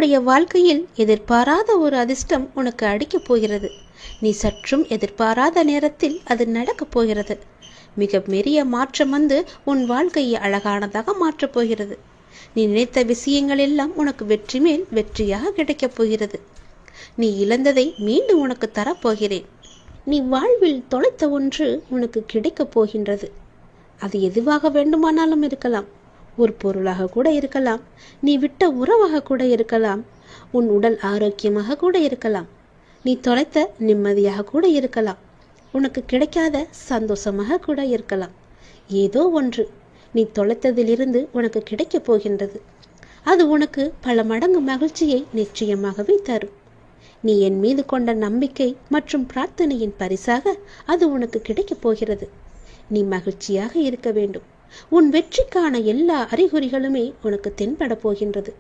உன்னுடைய வாழ்க்கையில் எதிர்பாராத ஒரு அதிர்ஷ்டம் உனக்கு அடிக்கப் போகிறது. நீ சற்றும் எதிர்பாராத நேரத்தில் அது நடக்கப் போகிறது. மிக பெரிய மாற்றம் வந்து உன் வாழ்க்கையை அழகானதாக மாற்றப் போகிறது. நீ நினைத்த விஷயங்கள் எல்லாம் உனக்கு வெற்றி மேல் வெற்றியாக கிடைக்கப் போகிறது. நீ இழந்ததை மீண்டும் உனக்கு தரப்போகிறேன். நீ வாழ்வில் தொலைத்த ஒன்று உனக்கு கிடைக்கப் போகின்றது. அது எதுவாக வேண்டுமானாலும் இருக்கலாம். ஒரு பொருளாக கூட இருக்கலாம். நீ விட்ட உறவாக கூட இருக்கலாம். உன் உடல் ஆரோக்கியமாக கூட இருக்கலாம். நீ தொலைத்த நிம்மதியாக கூட இருக்கலாம். உனக்கு கிடைக்காத சந்தோஷமாக கூட இருக்கலாம். ஏதோ ஒன்று நீ தொலைத்ததிலிருந்து உனக்கு கிடைக்கப் போகின்றது. அது உனக்கு பல மடங்கு மகிழ்ச்சியை நிச்சயமாகவே தரும். நீ என் மீது கொண்ட நம்பிக்கை மற்றும் பிரார்த்தனையின் பரிசாக அது உனக்கு கிடைக்கப் போகிறது. நீ மகிழ்ச்சியாக இருக்க வேண்டும். உன் வெற்றிக்கான எல்லா அறிகுறிகளுமே உனக்கு தென்பட போகின்றது.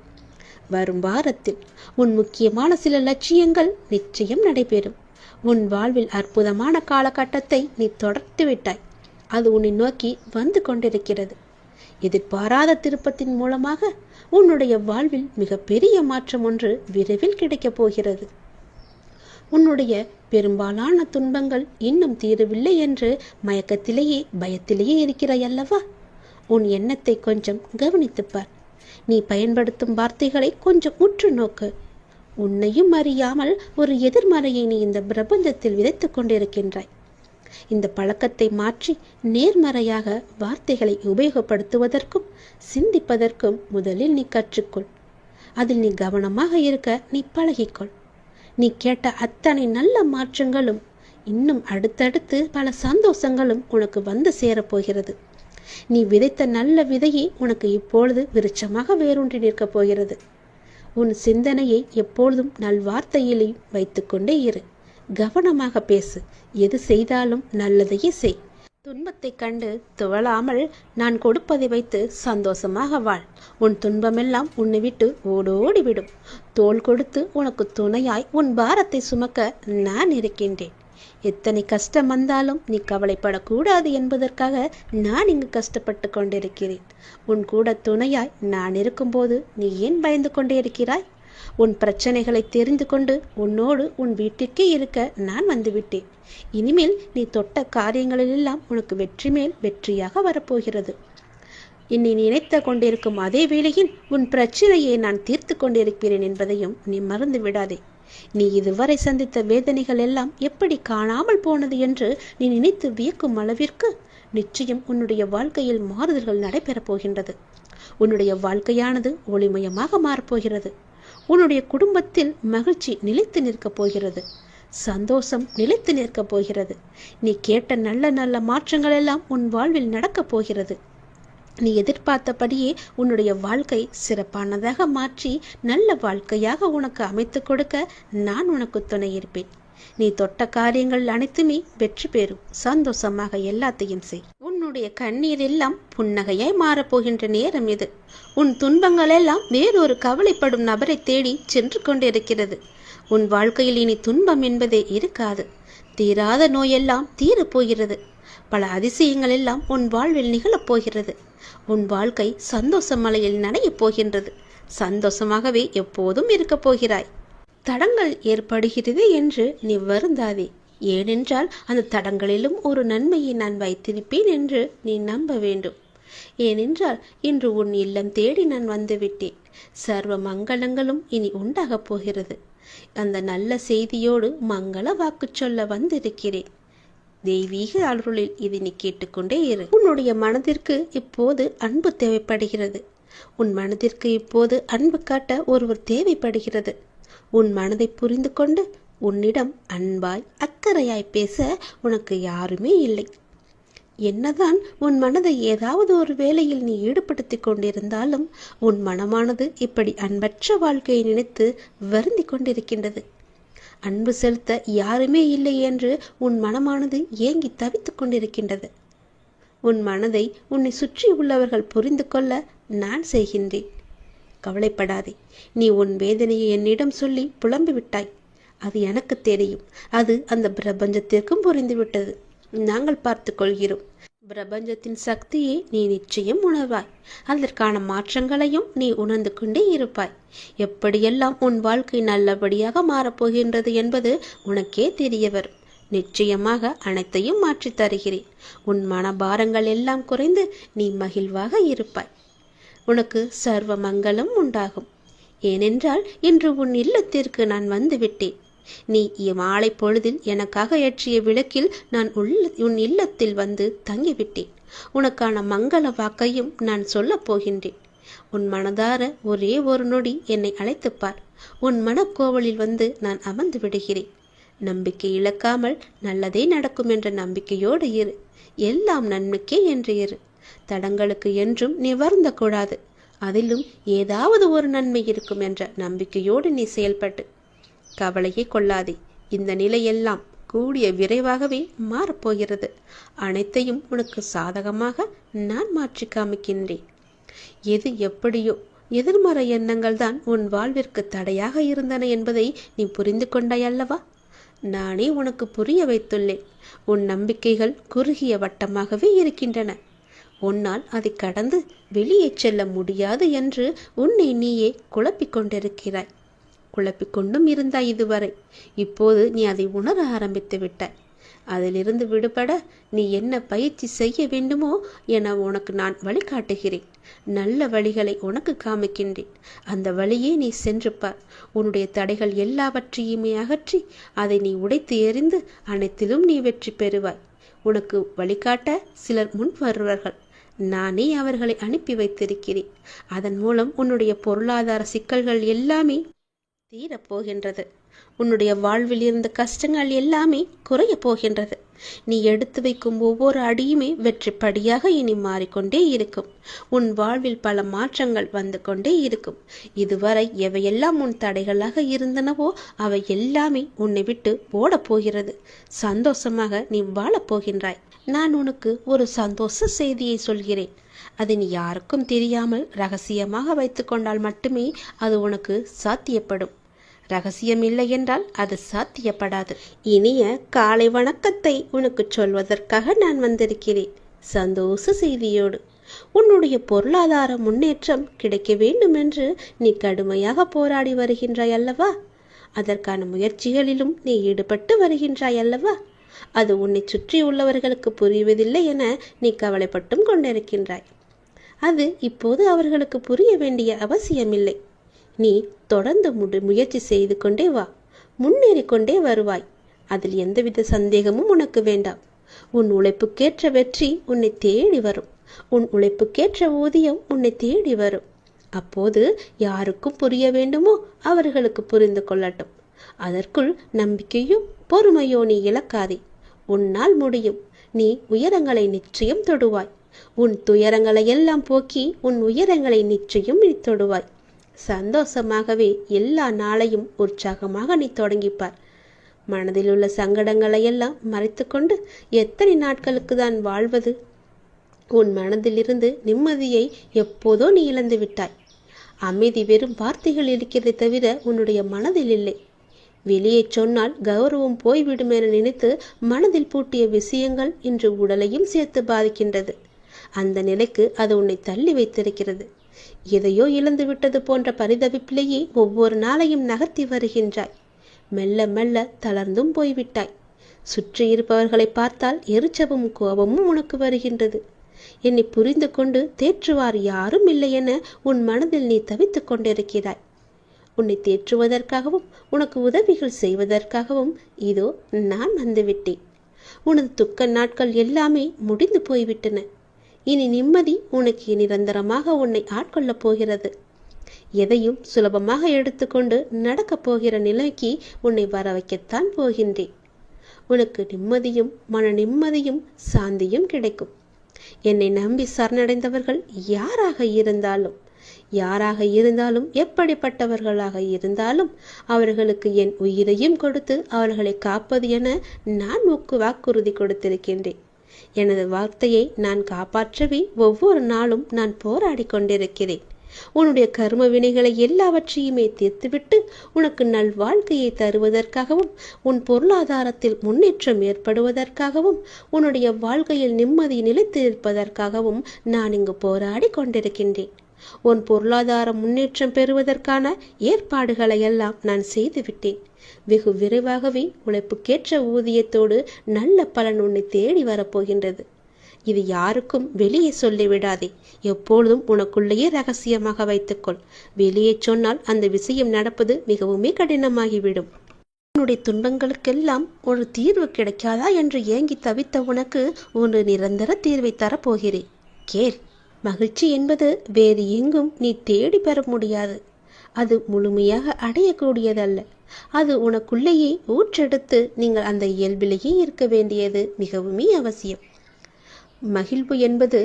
வரும் வாரத்தில் உன் முக்கியமான சில லட்சியங்கள் நிச்சயம் நடைபெறும். உன் வாழ்வில் அற்புதமான காலகட்டத்தை நீ தொடர்ந்து விட்டாய். அது உன்னை நோக்கி வந்து கொண்டிருக்கிறது. எதிர்பாராத திருப்பத்தின் மூலமாக உன்னுடைய வாழ்வில் மிக பெரிய மாற்றம் ஒன்று விரைவில் கிடைக்கப் போகிறது. உன்னுடைய பெரும்பாலான துன்பங்கள் இன்னும் தீரவில்லை என்று மயக்கத்திலேயே பயத்திலேயே இருக்கிறாய் அல்லவா? உன் எண்ணத்தை கொஞ்சம் கவனித்துப்பார். நீ பயன்படுத்தும் வார்த்தைகளை கொஞ்சம் உற்று நோக்கு. உன்னையும் அறியாமல் ஒரு எதிர்மறையை நீ இந்த பிரபஞ்சத்தில் விதைத்துக் கொண்டிருக்கின்றாய். இந்த பழக்கத்தை மாற்றி நேர்மறையாக வார்த்தைகளை உபயோகப்படுத்துவதற்கும் சிந்திப்பதற்கும் முதலில் நீ கற்றுக்கொள். அதில் நீ கவனமாக இருக்க நீ பழகிக்கொள். நீ கேட்ட அத்தனை நல்ல மாற்றங்களும் இன்னும் அடுத்தடுத்து பல சந்தோஷங்களும் உனக்கு வந்து சேரப்போகிறது. நீ விதைத்த நல்ல விதையை உனக்கு இப்பொழுது விருட்சமாக வேரூன்றி நிற்கப் போகிறது. உன் சிந்தனையை எப்பொழுதும் நல்வார்த்தையிலையும் வைத்துக்கொண்டே இரு. கவனமாக பேசு. எது செய்தாலும் நல்லதையே செய். துன்பத்தை கண்டு துவளாமல் நான் கொடுப்பதை வைத்து சந்தோஷமாக வாழ். உன் துன்பமெல்லாம் உன்னை விட்டு ஓடோடிவிடும். தோள் கொடுத்து உனக்கு துணையாய் உன் பாரத்தை சுமக்க நான் இருக்கின்றேன். எத்தனை கஷ்டம் வந்தாலும் நீ கவலைப்படக்கூடாது என்பதற்காக நான் இங்கு கஷ்டப்பட்டு கொண்டிருக்கிறேன். உன் கூட துணையாய் நான் இருக்கும்போது நீ ஏன் பயந்து கொண்டே இருக்கிறாய்? உன் பிரச்சனைகளை தெரிந்து கொண்டு உன்னோடு உன் வீட்டிற்கே இருக்க நான் வந்துவிட்டேன். இனிமேல் நீ தொட்ட காரியங்களிலெல்லாம் உனக்கு வெற்றி மேல் வெற்றியாக வரப்போகிறது. என்னை நினைத்து கொண்டிருக்கும் அதே வேளையில் உன் பிரச்சனையை நான் தீர்த்து கொண்டிருக்கிறேன் என்பதையும் நீ மறந்து விடாதே. நீ இதுவரை சந்தித்த வேதனைகள் எல்லாம் எப்படி காணாமல் போனது என்று நீ நினைத்து வியக்கும் அளவிற்கு நிச்சயம் உன்னுடைய வாழ்க்கையில் மாறுதல்கள் நடைபெறப் போகின்றது. உன்னுடைய வாழ்க்கையானது ஒளிமயமாக மாறப்போகிறது. உன்னுடைய குடும்பத்தில் மகிழ்ச்சி நிலைத்து நிற்கப் போகிறது. சந்தோஷம் நிலைத்து நிற்கப் போகிறது. நீ கேட்ட நல்ல நல்ல மாற்றங்கள் எல்லாம் உன் வாழ்வில் நடக்கப் போகிறது. நீ எதிர்பார்த்தபடியே உன்னுடைய வாழ்க்கை சிறப்பானதாக மாற்றி நல்ல வாழ்க்கையாக உனக்கு அமைத்து கொடுக்க நான் உனக்கு துணை இருப்பேன். நீ தொட்ட காரியங்கள் அனைத்துமே வெற்றி பெறும். சந்தோஷமாக எல்லாத்தையும் செய். உன்னுடைய கண்ணீர் எல்லாம் புன்னகையாய் மாறப்போகின்ற நேரம் இது. உன் துன்பங்கள் எல்லாம் வேறொரு கவலைப்படும் நபரை தேடி சென்று கொண்டிருக்கிறது. உன் வாழ்க்கையில் இனி துன்பம் என்பதே இருக்காது. தீராத நோயெல்லாம் தீரப்போகிறது. பல அதிசயங்கள் எல்லாம் உன் வாழ்வில் நிகழப்போகிறது. உன் வாழ்க்கை சந்தோஷ மலையில் நனையப் போகின்றது. சந்தோஷமாகவே எப்போதும் இருக்கப் போகிறாய். தடங்கள் ஏற்படுகிறது என்று நீ வருந்தாதே. ஏனென்றால் அந்த தடங்களிலும் ஒரு நன்மையை நான் வைத்திருப்பேன் என்று நீ நம்ப வேண்டும். ஏனென்றால் இன்று உன் இல்லம் தேடி நான் வந்துவிட்டேன். சர்வ மங்களங்களும் இனி உண்டாகப் போகிறது. அந்த நல்ல செய்தியோடு மங்கள வாக்கு சொல்ல வந்திருக்கிறேன். தெய்வீக அருளில் இது நீ கேட்டுக்கொண்டே இரு. உன்னுடைய மனதிற்கு இப்போது அன்பு தேவைப்படுகிறது. உன் மனதிற்கு இப்போது அன்பு காட்ட ஒருவர் தேவைப்படுகிறது. உன் மனதை புரிந்து கொண்டு உன்னிடம் அன்பாய் அக்கறையாய் பேச உனக்கு யாருமே இல்லை. என்னதான் உன் மனதை ஏதாவது ஒரு வேளையில் நீ ஈடுபடுத்தி கொண்டிருந்தாலும் உன் மனமானது இப்படி அன்பற்ற வாழ்க்கையை நினைத்து வருந்தி கொண்டிருக்கின்றது. அன்பு செலுத்த யாருமே இல்லை என்று உன் மனமானது ஏங்கி தவித்துக் கொண்டிருக்கின்றது. உன் மனதை உன்னை சுற்றி உள்ளவர்கள் புரிந்து கொள்ள நான் செய்கின்றேன். கவலைப்படாதே. நீ உன் வேதனையை என்னிடம் சொல்லி புலம்பி விட்டாய். அது எனக்கு தெரியும். அது அந்த பிரபஞ்சத்திற்கும் புரிந்துவிட்டது. நாங்கள் பார்த்து கொள்கிறோம். பிரபஞ்சத்தின் சக்தியை நீ நிச்சயம் உணர்வாய். அதற்கான மாற்றங்களையும் நீ உணர்ந்து கொண்டே இருப்பாய். எப்படியெல்லாம் உன் வாழ்க்கை நல்லபடியாக மாறப்போகின்றது என்பது உனக்கே தெரிய வரும். நிச்சயமாக அனைத்தையும் மாற்றித் தருகிறேன். உன் மனபாரங்கள் எல்லாம் குறைந்து நீ மகிழ்வாக இருப்பாய். உனக்கு சர்வ மங்களம் உண்டாகும். ஏனென்றால் இன்று உன் இல்லத்திற்கு நான் வந்து விட்டேன். நீ மாலை பொழுதில் எனக்காக ஏற்றிய விளக்கில் நான் உன் இல்லத்தில் வந்து தங்கிவிட்டேன். உனக்கான மங்கள வாக்கையும் நான் சொல்லப் போகின்றேன். உன் மனதார ஒரே ஒரு நொடி என்னை அழைத்துப்பார். உன் மனக்கோவலில் வந்து நான் அமர்ந்து விடுகிறேன். நம்பிக்கை இழக்காமல் நல்லதே நடக்கும் என்ற நம்பிக்கையோடு இரு. எல்லாம் நன்மைக்கே என்று இரு. தடங்களுக்கு என்றும் நீ வருந்தக்கூடாது. அதிலும் ஏதாவது ஒரு நன்மை இருக்கும் என்ற நம்பிக்கையோடு நீ செயல்பட்டு கவலையே கொள்ளாதே. இந்த நிலையெல்லாம் கூடிய விரைவாகவே மாறப்போகிறது. அனைத்தையும் உனக்கு சாதகமாக நான் மாற்றி காமிக்கின்றேன். எது எப்படியோ எதிர்மறை எண்ணங்கள் தான் உன் வாழ்விற்கு தடையாக இருந்தன என்பதை நீ புரிந்து கொண்டாய் அல்லவா? நானே உனக்கு புரிய வைத்துள்ளேன். உன் நம்பிக்கைகள் குறுகிய வட்டமாகவே இருக்கின்றன. உன்னால் அதை கடந்து வெளியே செல்ல முடியாது என்று உன்னை நீயே குழப்பிக் கொண்டிருக்கிறாய். குழப்பிக்கொண்டும் இருந்தாய் இதுவரை. இப்போது நீ அதை உணர ஆரம்பித்து விட்டாய். அதிலிருந்து விடுபட நீ என்ன பயிற்சி செய்ய வேண்டுமோ என உனக்கு நான் வழிகாட்டுகிறேன். நல்ல வழிகளை உனக்கு காமிக்கின்றேன். அந்த வழியே நீ சென்று பார். உன்னுடைய தடைகள் எல்லாவற்றையுமே அகற்றி அதை நீ உடைத்து எறிந்து அனைத்திலும் நீ வெற்றி பெறுவாய். உனக்கு வழிகாட்ட சிலர் முன் வருவார்கள். நானே அவர்களை அனுப்பி வைத்திருக்கிறேன். அதன் மூலம் உன்னுடைய பொருளாதார சிக்கல்கள் எல்லாமே தீரப்போகின்றது. உன்னுடைய வாழ்வில் இருந்த கஷ்டங்கள் எல்லாமே குறைய போகின்றது. நீ எடுத்து வைக்கும் ஒவ்வொரு அடியுமே வெற்றி படியாக இனி மாறிக்கொண்டே இருக்கும். உன் வாழ்வில் பல மாற்றங்கள் வந்து கொண்டே இருக்கும். இதுவரை எவையெல்லாம் உன் தடைகளாக இருந்தனவோ அவை எல்லாமே உன்னை விட்டு ஓடப் போகிறது. சந்தோஷமாக நீ வாழப் போகின்றாய். நான் உனக்கு ஒரு சந்தோஷ செய்தியை சொல்கிறேன். அதை நீ யாருக்கும் தெரியாமல் ரகசியமாக வைத்து கொண்டால் மட்டுமே அது உனக்கு சாத்தியப்படும். ரகசியம் இல்லை என்றால் அது சாத்தியப்படாது. இனிய காலை வணக்கத்தை உனக்கு சொல்வதற்காக நான் வந்திருக்கிறேன். சந்தோஷ செய்தியோடு. உன்னுடைய பொருளாதார முன்னேற்றம் கிடைக்க வேண்டும் என்று நீ கடுமையாக போராடி வருகின்றாய் அல்லவா? அதற்கான முயற்சிகளிலும் நீ ஈடுபட்டு வருகின்றாய் அல்லவா? அது உன்னை சுற்றி உள்ளவர்களுக்கு புரிவதில்லை என நீ கவலைப்பட்டும் கொண்டிருக்கின்றாய். அது இப்போது அவர்களுக்கு புரிய வேண்டிய அவசியமில்லை. நீ தொடர்ந்து முயற்சி செய்து கொண்டே வா. முன்னேறி கொண்டே வருவாய். அதில் எந்தவித சந்தேகமும் உனக்கு வேண்டாம். உன் உழைப்புக்கேற்ற வெற்றி உன்னை தேடி வரும். உன் உழைப்புக்கேற்ற ஊதியம் உன்னை தேடி வரும். அப்போது யாருக்கும் புரிய வேண்டுமோ அவர்களுக்கு புரிந்து கொள்ளட்டும். அதற்குள் நம்பிக்கையும் பொறுமையோ நீ இழக்காதே. உன்னால் முடியும். நீ உயரங்களை நிச்சயம் தொடுவாய். உன் துயரங்களை எல்லாம் போக்கி உன் உயரங்களை நிச்சயம் நீ தொடுவாய். சந்தோஷமாகவே எல்லா நாளையும் உற்சாகமாக நீ தொடங்கிப்பார். மனதில் உள்ள சங்கடங்களை எல்லாம் மறைத்து கொண்டு எத்தனை நாட்களுக்கு தான் வாழ்வது? உன் மனதிலிருந்து நிம்மதியை எப்போதோ நீ இழந்து விட்டாய். அமைதி வெறும் வார்த்தைகள் இருக்கிறதை தவிர உன்னுடைய மனதில் இல்லை. வெளியே சொன்னால் கௌரவம் போய்விடும் என நினைத்து மனதில் பூட்டிய விஷயங்கள் இன்று உடலையும் சேர்த்து பாதிக்கின்றது. அந்த நிலைக்கு அது உன்னை தள்ளி வைத்திருக்கிறது. எதையோ இழந்து விட்டது போன்ற பரிதவிப்பிலேயே ஒவ்வொரு நாளையும் நகர்த்தி வருகின்றாய். மெல்ல மெல்ல தளர்ந்தும் போய்விட்டாய். சுற்றி இருப்பவர்களை பார்த்தால் எரிச்சவும் கோபமும் உனக்கு வருகின்றது. என்னை புரிந்து கொண்டு தேற்றுவார் யாரும் இல்லை என உன் மனதில் நீ தவித்துக் கொண்டிருக்கிறாய். உன்னை தேற்றுவதற்காகவும் உனக்கு உதவிகள் செய்வதற்காகவும் இதோ நான் வந்துவிட்டேன். உனது துக்க நாட்கள் எல்லாமே முடிந்து போய்விட்டன. இனி நிம்மதி உனக்கு நிரந்தரமாக உன்னை ஆட்கொள்ளப் போகிறது. எதையும் சுலபமாக எடுத்துக்கொண்டு நடக்கப் போகிற நிலைக்கு உன்னை வர வைக்கத்தான் போகின்றேன். உனக்கு நிம்மதியும் மன நிம்மதியும் சாந்தியும் கிடைக்கும். என்னை நம்பி சரணடைந்தவர்கள் யாராக இருந்தாலும் எப்படிப்பட்டவர்களாக இருந்தாலும் அவர்களுக்கு என் உயிரையும் கொடுத்து அவர்களை காப்பது என நான் வாக்குறுதி கொடுத்திருக்கின்றேன். எனது வார்த்தையை நான் காப்பாற்றவே ஒவ்வொரு நாளும் நான் போராடி கொண்டிருக்கிறேன். உன்னுடைய கர்ம வினைகளை எல்லாவற்றையுமே தீர்த்துவிட்டு உனக்கு நல்வாழ்க்கையை தருவதற்காகவும் உன் பொருளாதாரத்தில் முன்னேற்றம் ஏற்படுவதற்காகவும் உன்னுடைய வாழ்க்கையில் நிம்மதி நிலைத்து இருப்பதற்காகவும் நான் இங்கு போராடி கொண்டிருக்கின்றேன். உன் பொருளாதார முன்னேற்றம் பெறுவதற்கான ஏற்பாடுகளை எல்லாம் நான் செய்துவிட்டேன். வெகு விரைவாகவே உழைப்புக்கேற்ற ஊதியத்தோடு நல்ல பலன் உன்னை தேடி வரப்போகின்றது. இது யாருக்கும் வெளியே சொல்லிவிடாதே. எப்பொழுதும் உனக்குள்ளேயே ரகசியமாக வைத்துக்கொள். வெளியே சொன்னால் அந்த விஷயம் நடப்பது மிகவுமே கடினமாகிவிடும். உன்னுடைய துன்பங்களுக்கெல்லாம் ஒரு தீர்வு கிடைக்காதா என்று ஏங்கி தவித்த உனக்கு ஒரு நிரந்தர தீர்வை தரப்போகிறேன். கேள். மகிழ்ச்சி என்பது வேறு எங்கும் நீ தேடி பெற முடியாது. அது முழுமையாக அடையக்கூடியதல்ல. அது உனக்குள்ளேயே ஊற்றெடுத்து நீங்கள் அந்த இயல்பிலேயே இருக்க வேண்டியது மிகவுமே அவசியம். மகிழ்வு என்பது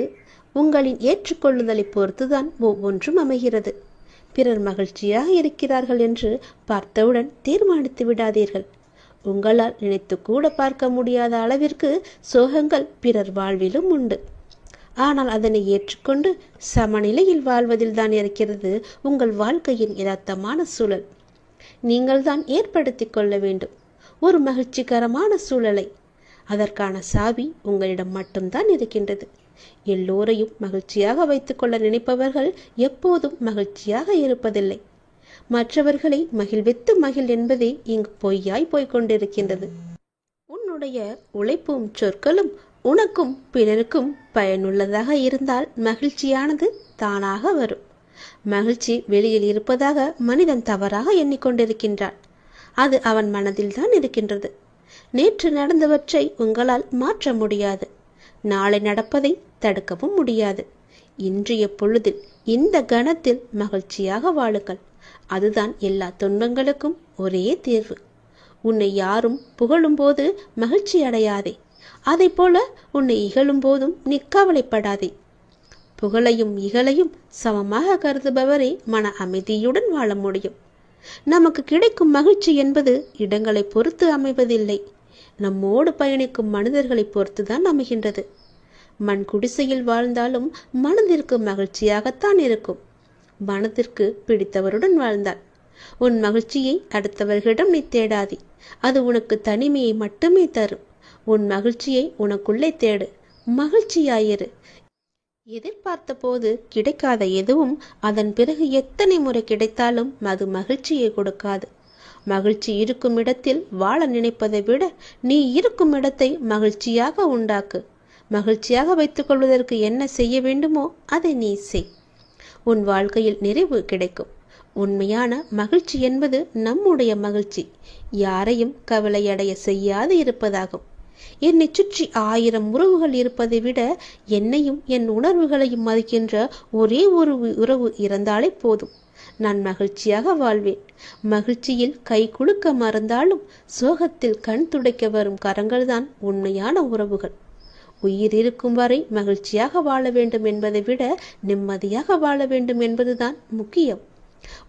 உங்களின் ஏற்றுக்கொள்ளுதலை பொறுத்துதான் ஒவ்வொன்றும் அமைகிறது. பிறர் மகிழ்ச்சியாக இருக்கிறார்கள் என்று பார்த்தவுடன் தீர்மானித்து விடாதீர்கள். உங்களால் நினைத்து கூட பார்க்க முடியாத அளவிற்கு சோகங்கள் பிறர் வாழ்விலும் உண்டு. ஆனால் அதனை ஏற்றுக்கொண்டு சமநிலையில் வாழ்வதில் தான் இருக்கிறது உங்கள் வாழ்க்கையின் யதார்த்தமான சூழல். நீங்கள் தான் ஏற்படுத்தி கொள்ள வேண்டும் ஒரு மகிழ்ச்சிகரமான சூழலை. அதற்கான சாவி உங்களிடம் மட்டும்தான் இருக்கின்றது. எல்லோரையும் மகிழ்ச்சியாக வைத்துக்கொள்ள நினைப்பவர்கள் எப்போதும் மகிழ்ச்சியாக இருப்பதில்லை. மற்றவர்களை மகிழ்வித்து மகிழ் என்பதே இங்கு பொய்யாய் போய்கொண்டிருக்கின்றது. உன்னுடைய உழைப்பும் சொற்களும் உனக்கும் பிறருக்கும் பயனுள்ளதாக இருந்தால் மகிழ்ச்சியானது தானாக வரும். மகிழ்ச்சி வெளியில் இருப்பதாக மனிதன் தவறாக எண்ணிக்கொண்டிருக்கின்றான். அது அவன் மனதில் தான் இருக்கின்றது. நேற்று நடந்தவற்றை உங்களால் மாற்ற முடியாது. நாளை நடப்பதை தடுக்கவும் முடியாது. இன்றைய பொழுதில் இந்த கணத்தில் மகிழ்ச்சியாக வாழுங்கள். அதுதான் எல்லா துன்பங்களுக்கும் ஒரே தீர்வு. உன்னை யாரும் புகழும் போது மகிழ்ச்சி அடையாதே. அதை போல உன்னை இகழும் போதும் நீ கவலைப்படாதே. புகழையும் இகழையும் சமமாக கருதுபவரே மன அமைதியுடன் வாழ முடியும். நமக்கு கிடைக்கும் மகிழ்ச்சி என்பது இடங்களை பொறுத்து அமைவதில்லை. நம்மோடு பயணிக்கும் மனிதர்களை பொறுத்துதான் அமைகின்றது. மண் குடிசையில் வாழ்ந்தாலும் மனதிற்கு மகிழ்ச்சியாகத்தான் இருக்கும். மனதிற்கு பிடித்தவருடன் வாழ்ந்தாள். உன் மகிழ்ச்சியை அடுத்தவர்களிடம் நீ தேடாதே. அது உனக்கு தனிமையை மட்டுமே தரும். உன் மகிழ்ச்சியை உனக்குள்ளே தேடு. மகிழ்ச்சியாயிரு. எதிர்பார்த்த போது கிடைக்காத எதுவும் அதன் பிறகு எத்தனை முறை கிடைத்தாலும் அது மகிழ்ச்சியை கொடுக்காது. மகிழ்ச்சி இருக்கும் இடத்தில் வாழ நினைப்பதை விட நீ இருக்கும் இடத்தை மகிழ்ச்சியாக உண்டாக்கு. மகிழ்ச்சியாக வைத்துக் கொள்வதற்கு என்ன செய்ய வேண்டுமோ அதை நீ செய். உன் வாழ்க்கையில் நிறைவு கிடைக்கும். உண்மையான மகிழ்ச்சி என்பது நம்முடைய மகிழ்ச்சி யாரையும் கவலையடைய செய்யாது இருப்பதாகும். என்னை சுற்றி 1000 உறவுகள் இருப்பதை விட என்னையும் என் உணர்வுகளையும் மதிக்கின்ற ஒரே ஒரு உறவு இருந்தாலே போதும். நான் மகிழ்ச்சியாக வாழ்வேன். மகிழ்ச்சியில் கை குலுக்க மறந்தாலும் சோகத்தில் கண் துடைக்க வரும் கரங்கள்தான் உண்மையான உறவுகள். உயிர் இருக்கும் வரை மகிழ்ச்சியாக வாழ வேண்டும் என்பதை விட நிம்மதியாக வாழ வேண்டும் என்பதுதான் முக்கியம்.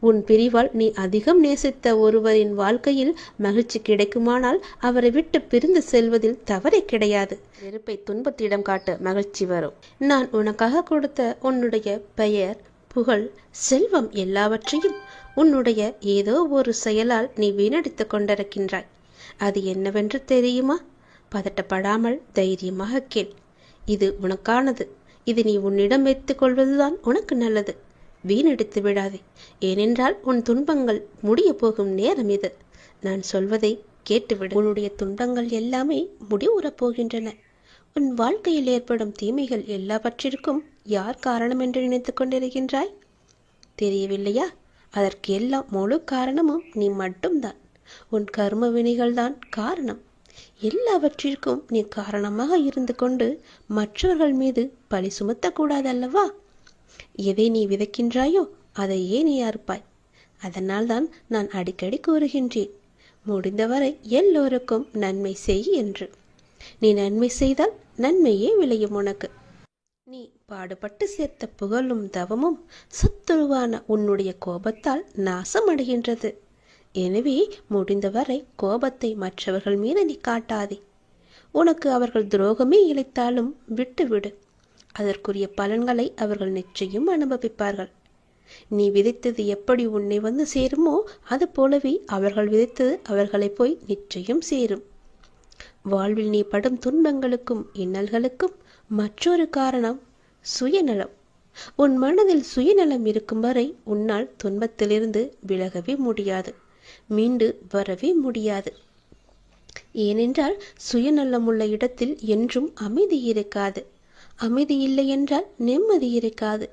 உன் பிரிவால் நீ அதிகம் நேசித்த ஒருவரின் வாழ்க்கையில் மகிழ்ச்சி கிடைக்குமானால் அவரை விட்டு பிரிந்து செல்வதில் தவறே கிடையாது. வெறுப்பை துன்பத்திடம் காட்ட மகிழ்ச்சி வரும். நான் உனக்காக கொடுத்த உன்னுடைய பெயர், புகழ், செல்வம் எல்லாவற்றையும் உன்னுடைய ஏதோ ஒரு செயலால் நீ வீணடித்துக் கொண்டிருக்கின்றாய். அது என்னவென்று தெரியுமா? பதட்டப்படாமல் தைரியமாக கேள். இது உனக்கானது. இது நீ உன்னிடம் வைத்துக் கொள்வதுதான் உனக்கு நல்லது. வீணடித்து விடாதே. ஏனென்றால் உன் துன்பங்கள் முடிய போகும் நேரம் இது. நான் சொல்வதை கேட்டுவிடு. உன்னுடைய துன்பங்கள் எல்லாமே முடிவுறப் போகின்றன. உன் வாழ்க்கையில் ஏற்படும் தீமைகள் எல்லாவற்றிற்கும் யார் காரணம் என்று நினைத்துக் கொண்டிருக்கின்றாய்? தெரியவில்லையா? அதற்கு எல்லாம் முழு காரணமும் நீ மட்டும்தான். உன் கர்ம வினைகள்தான் காரணம். எல்லாவற்றிற்கும் நீ காரணமாக இருந்து கொண்டு மற்றவர்கள் மீது பழி சுமத்தக்கூடாதல்லவா? எதை நீ விதைக்கின்றாயோ அதையே நீ அறுப்பாய். அதனால்தான் நான் அடிக்கடி கூறுகின்றேன், முடிந்தவரை எல்லோருக்கும் நன்மை செய் என்று. நீ நன்மை செய்தால் நன்மையே விளையும் உனக்கு. நீ பாடுபட்டு சேர்த்த புகழும் தவமும் சத்துருவான உன்னுடைய கோபத்தால் நாசமடைகின்றது. எனவே முடிந்தவரை கோபத்தை மற்றவர்கள் மீது நீ காட்டாதே. உனக்கு அவர்கள் துரோகமே இழைத்தாலும் விட்டுவிடு. அதற்குரிய பலன்களை அவர்கள் நிச்சயம் அனுபவிப்பார்கள். நீ விதைத்தது எப்படி உன்னை வந்து சேருமோ அது போலவே அவர்கள் விதைத்தது அவர்களை போய் நிச்சயம் சேரும். வாழ்வில் நீ படும் துன்பங்களுக்கும் இன்னல்களுக்கும் மற்றொரு காரணம் சுயநலம். உன் மனதில் சுயநலம் இருக்கும் வரை உன்னால் துன்பத்திலிருந்து விலகவே முடியாது, மீண்டு வரவே முடியாது. ஏனென்றால் சுயநலம் உள்ள இடத்தில் என்றும் அமைதி இருக்காது. அமைதி இல்லை என்றால் நிம்மதி இருக்காது.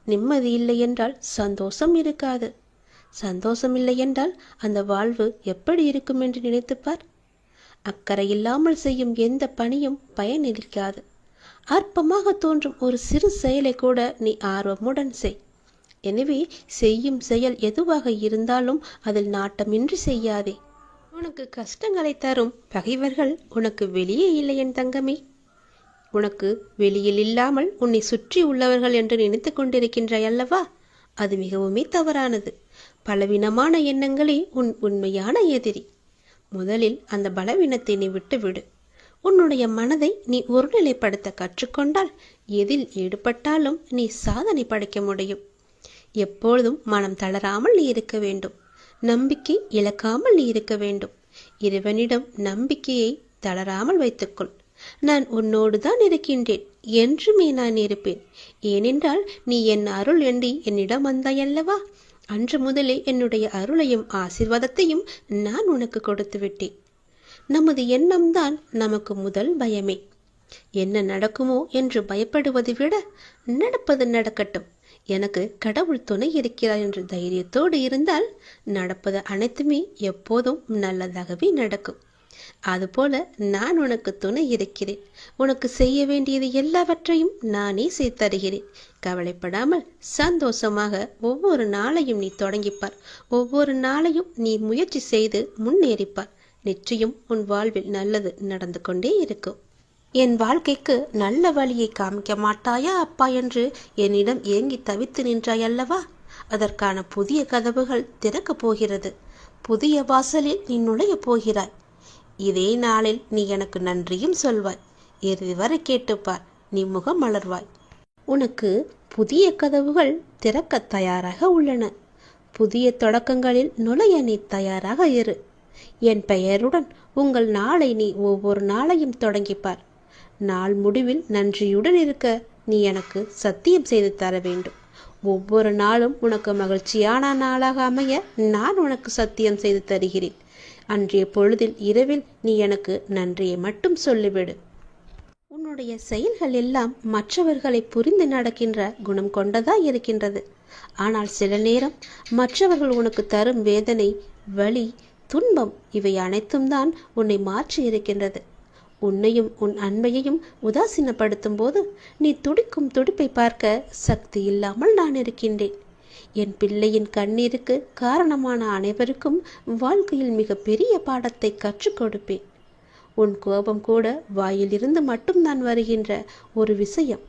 நிம்மதி இல்லை என்றால் சந்தோஷம் இருக்காது. சந்தோஷம் இல்லை என்றால் அந்த வாழ்வு எப்படி இருக்கும் என்று நினைத்துப்பார். அக்கறை இல்லாமல் செய்யும் எந்த பணியும் பயனளிக்காது. அற்பமாக தோன்றும் ஒரு சிறு செயலை கூட நீ ஆர்வமுடன் செய். எனவே செய்யும் செயல் எதுவாக இருந்தாலும் அதில் நாட்டமின்றி செய்யாதே. உனக்கு கஷ்டங்களை தரும் பகைவர்கள் உனக்கு வெளியே இல்லை என் தங்கமே. உனக்கு வெளியில் இல்லாமல் உன்னை சுற்றி உள்ளவர்கள் என்று நினைத்து கொண்டிருக்கின்றாய் அல்லவா? அது மிகவுமே தவறானது. பலவீனமான எண்ணங்களே உன் உண்மையான எதிரி. முதலில் அந்த பலவீனத்தை நீ விட்டுவிடு. உன்னுடைய மனதை நீ ஒருநிலைப்படுத்த கற்றுக்கொண்டால் எதில் ஈடுபட்டாலும் நீ சாதனை படைக்க முடியும். எப்பொழுதும் மனம் தளராமல் நீ இருக்க வேண்டும். நம்பிக்கை இழக்காமல் நீ இருக்க வேண்டும். இறைவனிடம் நம்பிக்கையை தளராமல் வைத்துக்கொள். நான் உன்னோடு தான் இருக்கின்றேன், என்றுமே நான் இருப்பேன். ஏனென்றால் நீ என் அருள் எண்ணி என்னிடம் வந்தாயல்லவா? அன்று முதலே என்னுடைய அருளையும் ஆசீர்வாதத்தையும் நான் உனக்கு கொடுத்து விட்டேன். நமது எண்ணம்தான் நமக்கு முதல் பயமே. என்ன நடக்குமோ என்று பயப்படுவதை விட நடப்பது நடக்கட்டும், எனக்கு கடவுள் துணை இருக்கிறார் என்ற தைரியத்தோடு இருந்தால் நடப்பது அனைத்துமே எப்போதும் நல்லதாகவே நடக்கும். அதுபோல நான் உனக்கு துணை இருக்கிறேன். உனக்கு செய்ய வேண்டியது எல்லாவற்றையும் நானே செய்து தருகிறேன். கவலைப்படாமல் சந்தோஷமாக ஒவ்வொரு நாளையும் நீ தொடங்கிப்பார். ஒவ்வொரு நாளையும் நீ முயற்சி செய்து முன்னேறிப்பார். நிச்சயம் உன் வாழ்வில் நல்லது நடந்து கொண்டே இருக்கும். என் வாழ்க்கைக்கு நல்ல வழியை காமிக்க மாட்டாயா அப்பா என்று என்னிடம் ஏங்கி தவித்து நின்றாய் அல்லவா? அதற்கான புதிய கதவுகள் திறக்கப் போகிறது. புதிய வாசலில் நீ நுழைய போகிறாய். இதே நாளில் நீ எனக்கு நன்றியும் சொல்வாய். இறுதி வரை கேட்டுப்பார், நீ முகம் மலர்வாய். உனக்கு புதிய கதவுகள் திறக்க தயாராக உள்ளன. புதிய தொடக்கங்களில் நுழைய நீ தயாராக இரு. என் பெயருடன் உங்கள் நாளை நீ ஒவ்வொரு நாளையும் தொடங்கிப்பார். நாள் முடிவில் நன்றியுடன் இருக்க நீ எனக்கு சத்தியம் செய்து தர வேண்டும். ஒவ்வொரு நாளும் உனக்கு மகிழ்ச்சியான நாளாக அமைய நான் உனக்கு சத்தியம் செய்து தருகிறேன். அன்றைய பொழுதில் இரவில் நீ எனக்கு நன்றியை மட்டும் சொல்லிவிடு. உன்னுடைய செயல்கள் எல்லாம் மற்றவர்களை புரிந்து நடக்கின்ற குணம் கொண்டதா இருக்கின்றது. ஆனால் சில நேரம் மற்றவர்கள் உனக்கு தரும் வேதனை, வலி, துன்பம் இவை அனைத்தும் தான் உன்னை மாற்றி இருக்கின்றது. உன்னையும் உன் அன்பையையும் உதாசீனப்படுத்தும் போது நீ துடிக்கும் துடிப்பை பார்க்க சக்தி இல்லாமல் நான் இருக்கின்றேன். என் பிள்ளையின் கண்ணீருக்கு காரணமான அனைவருக்கும் வாழ்க்கையில் மிக பெரிய பாடத்தை கற்றுக் கொடுப்பேன். உன் கோபம் கூட வாயிலிருந்து மட்டும்தான் வருகின்ற ஒரு விஷயம்.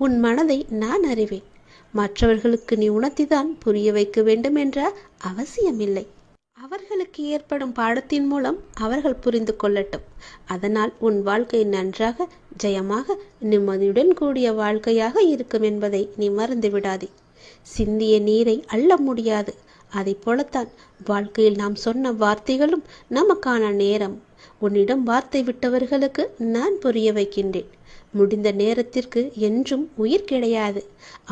உன் மனதை நான் அறிவேன். மற்றவர்களுக்கு நீ உணர்த்திதான் புரிய வைக்க வேண்டும் என்ற அவசியமில்லை. அவர்களுக்கு ஏற்படும் பாடத்தின் மூலம் அவர்கள் புரிந்து கொள்ளட்டும். அதனால் உன் வாழ்க்கை நன்றாக, ஜெயமாக, நிம்மதியுடன் கூடிய வாழ்க்கையாக இருக்கும் என்பதை நீ மறந்து விடாதே. சிந்திய நீரை அள்ள முடியாது. அதை போலத்தான் வாழ்க்கையில் நாம் சொன்ன வார்த்தைகளும் நமக்கான நேரம். உன்னிடம் வார்த்தை விட்டவர்களுக்கு நான் புரிய வைக்கின்றேன். முடிந்த நேரத்திற்கு என்றும் உயிர் கிடையாது.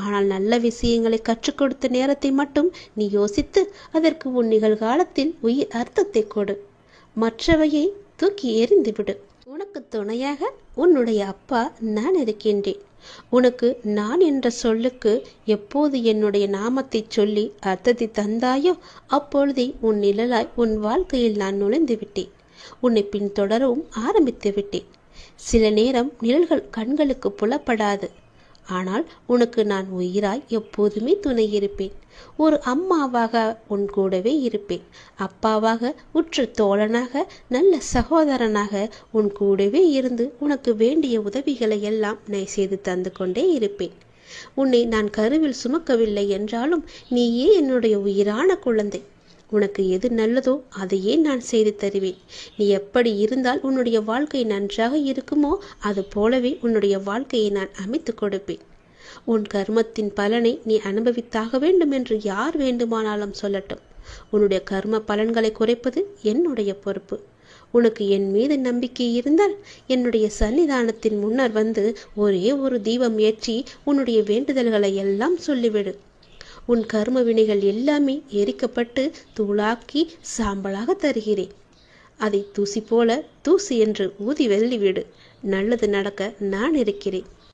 ஆனால் நல்ல விஷயங்களை கற்றுக் கொடுத்த நேரத்தை மட்டும் நீ யோசித்து அதற்கு உன் நிகழ்காலத்தில் உயிர் அர்த்தத்தை கொடு. மற்றவையை தூக்கி எறிந்துவிடு. உனக்கு துணையாக உன்னுடைய அப்பா நான் இருக்கின்றேன். உனக்கு நான் என்ற சொல்லுக்கு எப்போது என்னுடைய நாமத்தை சொல்லி அர்த்தத்தை தந்தாயோ அப்பொழுதே உன் நிழலாய் உன் வாழ்க்கையில் நான் நுழைந்து விட்டேன். உன்னை பின்தொடரவும் ஆரம்பித்து விட்டேன். சில நேரம் நிழல்கள் கண்களுக்கு புலப்படாது. ஆனால் உனக்கு நான் உயிராய் எப்போதுமே துணை இருப்பேன். ஒரு அம்மாவாக உன் கூடவே இருப்பேன். அப்பாவாக, உற்ற தோழனாக, நல்ல சகோதரனாக உன் கூடவே இருந்து உனக்கு வேண்டிய உதவிகளை எல்லாம் நான் செய்து தந்து கொண்டே இருப்பேன். உன்னை நான் கருவில் சுமக்கவில்லை என்றாலும் நீயே என்னுடைய உயிரான குழந்தை. உனக்கு எது நல்லதோ அதையே நான் செய்து தருவேன். நீ எப்படி இருந்தால் உன்னுடைய வாழ்க்கை நன்றாக இருக்குமோ அது போலவே உன்னுடைய வாழ்க்கையை நான் அமைத்து கொடுப்பேன். உன் கர்மத்தின் பலனை நீ அனுபவித்தாக வேண்டும் என்று யார் வேண்டுமானாலும் சொல்லட்டும். உன்னுடைய கர்ம பலன்களை குறைப்பது என்னுடைய பொறுப்பு. உனக்கு என் மீது நம்பிக்கை இருந்தால் என்னுடைய சன்னிதானத்தின் முன்னர் வந்து ஒரே ஒரு தீபம் ஏற்றி உன்னுடைய வேண்டுதல்களை எல்லாம் சொல்லிவிடு. உன் கர்ம வினைகள் எல்லாமே எரிக்கப்பட்டு தூளாக்கி சாம்பலாக தருகிறேன். அதை தூசி போல தூசி என்று ஊதி வெள்ளிவிடு. நல்லது நடக்க நான் இருக்கிறேன்.